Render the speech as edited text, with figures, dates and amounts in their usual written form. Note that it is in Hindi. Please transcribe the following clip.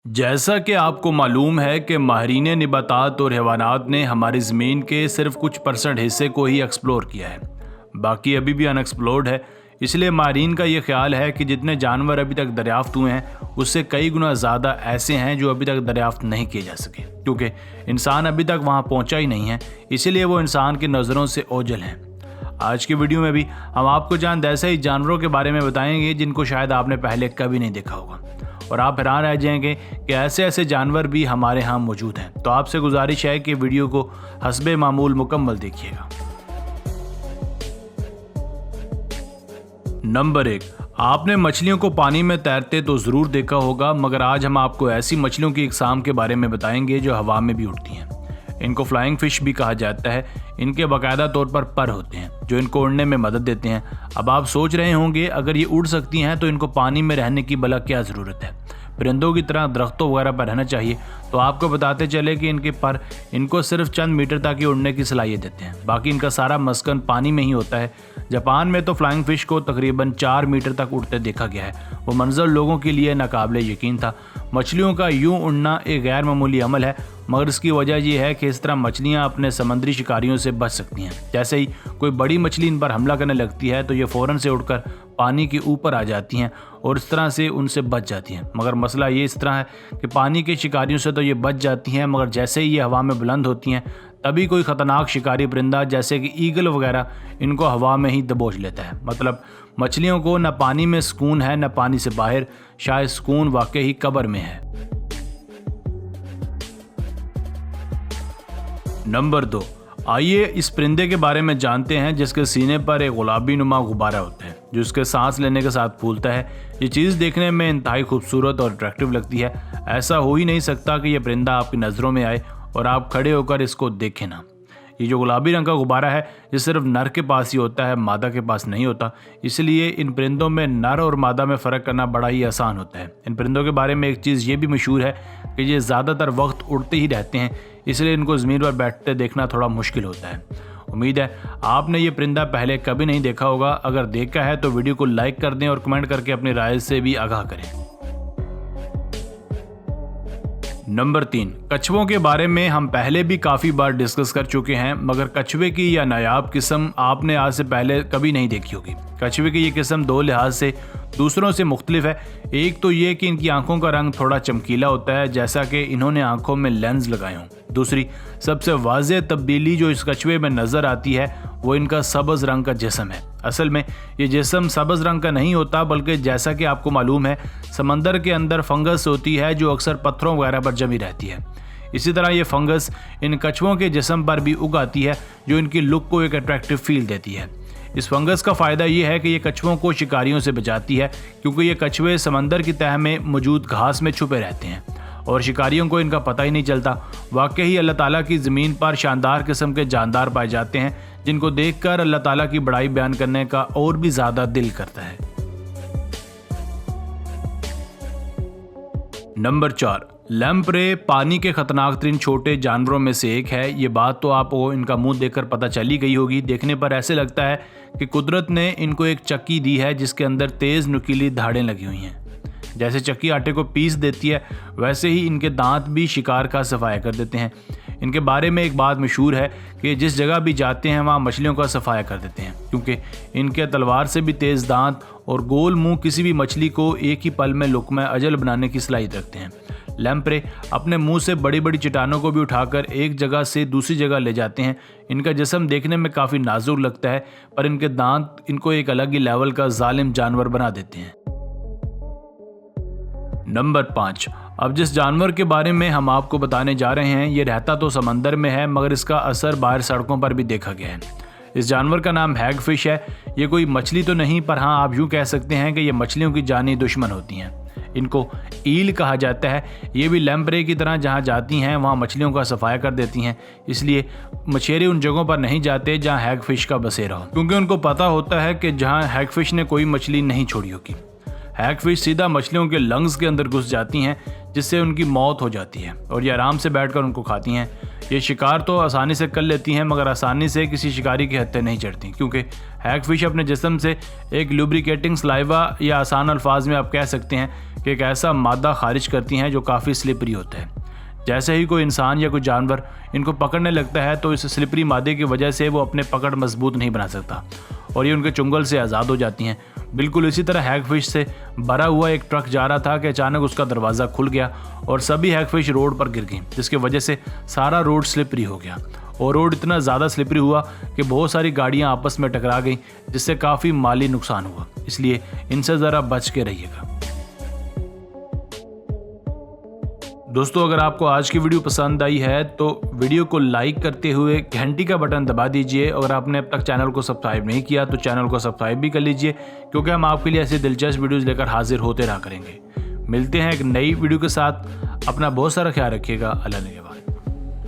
जैसा कि आपको मालूम है कि माहिरीन निबातात और हैवानात ने हमारी ज़मीन के सिर्फ कुछ % हिस्से को ही एक्सप्लोर किया है, बाकी अभी भी अनएक्सप्लोर्ड है। इसलिए माहिरीन का ये ख्याल है कि जितने जानवर अभी तक दरियाफ्त हुए हैं उससे कई गुना ज़्यादा ऐसे हैं जो अभी तक दरियाफ्त नहीं किए जा सके, क्योंकि इंसान अभी तक वहाँ पहुँचा ही नहीं है, इसीलिए वो इंसान की नज़रों से ओझल हैं। आज की वीडियो में भी हम आपको चंद ऐसे ही जानवरों के बारे में बताएंगे जिनको शायद आपने पहले कभी नहीं देखा होगा और आप हैरान रह जाएंगे कि ऐसे ऐसे जानवर भी हमारे यहाँ मौजूद हैं। तो आपसे गुजारिश है कि वीडियो को हस्बे मामूल मुकम्मल देखिएगा। नंबर 1, आपने मछलियों को पानी में तैरते तो ज़रूर देखा होगा, मगर आज हम आपको ऐसी मछलियों की इकसाम के बारे में बताएंगे जो हवा में भी उड़ती हैं। इनको फ्लाइंग फ़िश भी कहा जाता है। इनके बाकायदा तौर पर होते हैं जो इनको उड़ने में मदद देते हैं। अब आप सोच रहे होंगे अगर ये उड़ सकती हैं तो इनको पानी में रहने की भला क्या ज़रूरत है, परिंदों की तरह दरख्तों वगैरह पर रहना चाहिए। तो आपको बताते चले कि इनके पर इनको सिर्फ चंद मीटर तक ही उड़ने की सलाहियत देते हैं, बाकी इनका सारा मस्कन पानी में ही होता है। जापान में तो फ्लाइंग फ़िश को तकरीबन 4 मीटर तक उड़ते देखा गया है। वो मंजर लोगों के लिए नाकाबिले यकीन था। मछलियों का यूं उड़ना एक गैर मामूली अमल है, मगर इसकी वजह यह है कि इस तरह मछलियां अपने समुद्री शिकारियों से बच सकती हैं। जैसे ही कोई बड़ी मछली इन पर हमला करने लगती है तो ये फ़ौरन से उड़कर पानी के ऊपर आ जाती हैं और इस तरह से उनसे बच जाती हैं। मगर मसला ये इस तरह है कि पानी के शिकारियों से तो ये बच जाती हैं, मगर जैसे ही ये हवा में बुलंद होती हैं तभी कोई ख़तरनाक शिकारी परिंदा जैसे कि ईगल वगैरह इनको हवा में ही दबोच लेता है। मतलब मछलियों को न पानी में सुकून है न पानी से बाहर, शायद सुकून वाकई ही कब्र में है। नंबर 2, आइए इस परिंदे के बारे में जानते हैं जिसके सीने पर एक गुलाबी नुमा गुब्बारा होता है जो उसके सांस लेने के साथ फूलता है। ये चीज़ देखने में इंतहाई खूबसूरत और अट्रैक्टिव लगती है। ऐसा हो ही नहीं सकता कि यह परिंदा आपकी नज़रों में आए और आप खड़े होकर इसको देखें ना। ये जो गुलाबी रंग का गुब्बारा है ये सिर्फ नर के पास ही होता है, मादा के पास नहीं होता। इसलिए इन परिंदों में नर और मादा में फ़र्क करना बड़ा ही आसान होता है। इन परिंदों के बारे में एक चीज़ ये भी मशहूर है कि ये ज़्यादातर वक्त उड़ते ही रहते हैं, इसलिए इनको ज़मीन पर बैठते देखना थोड़ा मुश्किल होता है। उम्मीद है आपने ये परिंदा पहले कभी नहीं देखा होगा। अगर देखा है तो वीडियो को लाइक कर दें और कमेंट करके अपनी राय से भी आगाह करें। नंबर 3, कछुओं के बारे में हम पहले भी काफ़ी बार डिस्कस कर चुके हैं, मगर कछुए की यह नायाब किस्म आपने आज से पहले कभी नहीं देखी होगी। कछुए की ये किस्म 2 लिहाज से दूसरों से मुख्तलिफ है। एक तो ये कि इनकी आंखों का रंग थोड़ा चमकीला होता है, जैसा कि इन्होंने आंखों में लेंस लगाए हों। दूसरी सबसे वाज़ेह तब्दीली जो इस कछुए में नज़र आती है वो इनका सब्ज़ रंग का जिस्म है। असल में ये जिस्म सब्ज़ रंग का नहीं होता, बल्कि जैसा कि आपको मालूम है समंदर के अंदर फंगस होती है जो अक्सर पत्थरों वगैरह पर जमी रहती है। इसी तरह ये फंगस इन कछुओं के जिस्म पर भी उग आती है जो इनकी लुक को एक अट्रैक्टिव फील देती है। इस फंगस का फ़ायदा ये है कि ये कछुओं को शिकारियों से बचाती है, क्योंकि ये कछुए समंदर की तह में मौजूद घास में छुपे रहते हैं और शिकारियों को इनका पता ही नहीं चलता। वाकई ही अल्लाह ताला की ज़मीन पर शानदार किस्म के जानदार पाए जाते हैं जिनको देखकर अल्लाह ताला की बड़ाई बयान करने का और भी ज़्यादा दिल करता है। नंबर 4, लैम्प्रे पानी के खतरनाक तरीन छोटे जानवरों में से एक है। ये बात तो आपको इनका मुंह देखकर पता चल ही गई होगी। देखने पर ऐसे लगता है कि कुदरत ने इनको एक चक्की दी है जिसके अंदर तेज़ नुकीली धाड़ें लगी हुई हैं। जैसे चक्की आटे को पीस देती है वैसे ही इनके दांत भी शिकार का सफाया कर देते हैं। इनके बारे में एक बात मशहूर है कि जिस जगह भी जाते हैं वहाँ मछलियों का सफाया कर देते हैं, क्योंकि इनके तलवार से भी तेज़ दांत और गोल मुंह किसी भी मछली को एक ही पल में लुक़्मा अजल बनाने की सलाहियत रखते हैं। लैम्प्रे अपने मुंह से बड़ी बड़ी चट्टानों को भी उठाकर एक जगह से दूसरी जगह ले जाते हैं। इनका जिस्म देखने में काफ़ी नाजुक लगता है, पर इनके दांत इनको एक अलग ही लेवल का जालिम जानवर बना देते हैं। नंबर 5, अब जिस जानवर के बारे में हम आपको बताने जा रहे हैं ये रहता तो समंदर में है, मगर इसका असर बाहर सड़कों पर भी देखा गया है। इस जानवर का नाम हैगफिश है। ये कोई मछली तो नहीं, पर हाँ आप यूँ कह सकते हैं कि ये मछलियों की जानी दुश्मन होती हैं। इनको ईल कहा जाता है। ये भी लैम्प्रे की तरह जहाँ जाती हैं वहाँ मछलियों का सफाया कर देती हैं। इसलिए मछेरे उन जगहों पर नहीं जाते जहाँ हैगफिश का बसेरा हो, क्योंकि उनको पता होता है कि जहाँ हैगफिश ने कोई मछली नहीं छोड़ी होगी। हैगफिश सीधा मछलियों के लंग्स के अंदर घुस जाती हैं, जिससे उनकी मौत हो जाती है और ये आराम से बैठकर उनको खाती हैं। ये शिकार तो आसानी से कर लेती हैं, मगर आसानी से किसी शिकारी की हत्या नहीं चढ़ती, क्योंकि हैगफिश अपने जिस्म से एक लुब्रिकेटिंग सलाइवा या आसान अल्फाज में आप कह सकते हैं कि एक ऐसा मादा खारिज करती हैं जो काफ़ी स्लिपरी होता है। जैसे ही कोई इंसान या कोई जानवर इनको पकड़ने लगता है तो इस स्लिपरी मादे की वजह से वो अपने पकड़ मजबूत नहीं बना सकता और ये उनके चुंगल से आज़ाद हो जाती हैं। बिल्कुल इसी तरह हैगफिश से भरा हुआ एक ट्रक जा रहा था कि अचानक उसका दरवाज़ा खुल गया और सभी हैगफिश रोड पर गिर गई, जिसकी वजह से सारा रोड स्लिपरी हो गया और रोड इतना ज़्यादा स्लिपरी हुआ कि बहुत सारी गाड़ियाँ आपस में टकरा गईं, जिससे काफ़ी माली नुकसान हुआ। इसलिए इनसे ज़रा बच के रहिएगा। दोस्तों, अगर आपको आज की वीडियो पसंद आई है तो वीडियो को लाइक करते हुए घंटी का बटन दबा दीजिए। अगर आपने अब तक चैनल को सब्सक्राइब नहीं किया तो चैनल को सब्सक्राइब भी कर लीजिए, क्योंकि हम आपके लिए ऐसे दिलचस्प वीडियोस लेकर हाजिर होते रहा करेंगे। मिलते हैं एक नई वीडियो के साथ। अपना बहुत सारा ख्याल रखिएगा। अल्लाह ने